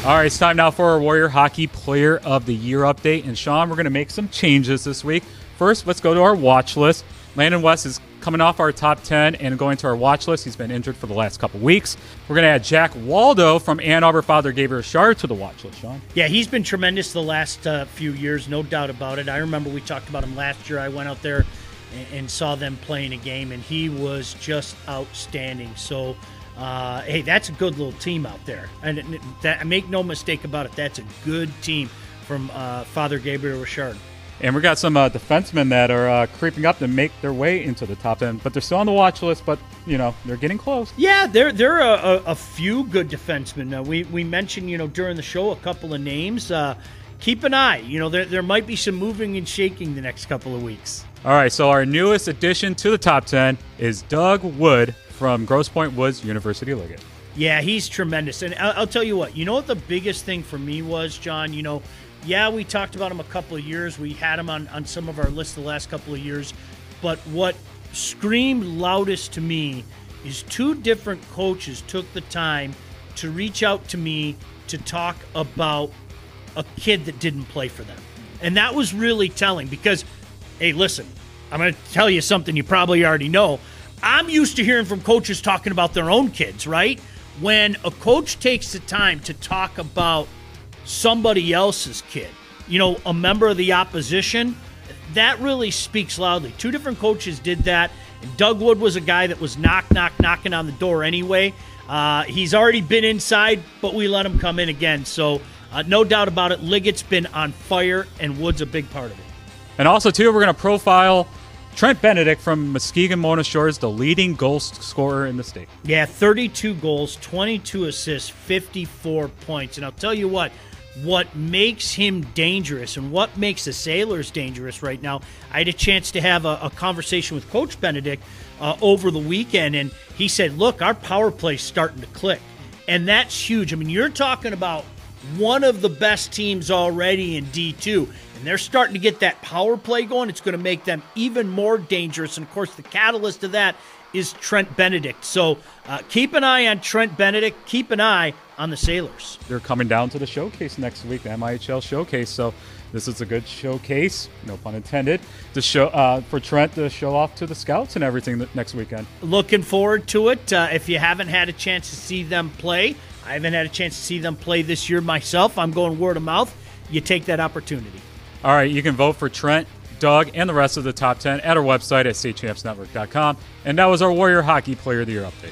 All right, it's time now for our Warrior Hockey Player of the Year update. And Sean, we're going to make some changes this week. First, let's go to our watch list. Landon West is coming off our top 10 and going to our watch list. He's been injured for the last couple weeks. We're going to add Jack Waldo from Ann Arbor, Father Gabriel Richard to the watch list, Sean. Yeah, he's been tremendous the last few years, no doubt about it. I remember we talked about him last year. I went out there and saw them playing a game, and he was just outstanding. So, hey, that's a good little team out there. And make no mistake about it, that's a good team from Father Gabriel Richard. And we got some defensemen that are creeping up to make their way into the top 10, but they're still on the watch list, but, you know, they're getting close. Yeah, there are a few good defensemen. We mentioned, during the show a couple of names. Keep an eye. There might be some moving and shaking the next couple of weeks. All right, so our newest addition to the top 10 is Doug Wood from Grosse Pointe Woods, University of Liggett. Yeah, he's tremendous. And I'll tell you what, what the biggest thing for me was, John, yeah, we talked about him a couple of years. We had him on some of our lists the last couple of years. But what screamed loudest to me is two different coaches took the time to reach out to me to talk about a kid that didn't play for them. And that was really telling because, hey, listen, I'm going to tell you something you probably already know. I'm used to hearing from coaches talking about their own kids, right? When a coach takes the time to talk about somebody else's kid, a member of the opposition, that really speaks loudly. Two different coaches did that. And Doug Wood was a guy that was knocking on the door anyway. He's already been inside, but we let him come in again. So no doubt about it, Liggett's been on fire, and Wood's a big part of it. And also, too, we're going to profile Trent Benedict from Muskegon Mona Shores, the leading goal scorer in the state. Yeah, 32 goals, 22 assists, 54 points. And I'll tell you what makes him dangerous and what makes the Sailors dangerous right now, I had a chance to have a conversation with Coach Benedict over the weekend, and he said, look, our power play's starting to click. And that's huge. I mean, you're talking about one of the best teams already in D2, and they're starting to get that power play going. It's going to make them even more dangerous. And, of course, the catalyst of that is Trent Benedict. So keep an eye on Trent Benedict. Keep an eye on the Sailors. They're coming down to the showcase next week, the MIHL showcase. So this is a good showcase, no pun intended, to show for Trent to show off to the scouts and everything next weekend. Looking forward to it. If you haven't had a chance to see them play, I haven't had a chance to see them play this year myself. I'm going word of mouth. You take that opportunity. All right, you can vote for Trent, Doug, and the rest of the top 10 at our website at statechampsnetwork.com. And that was our Warrior Hockey Player of the Year update.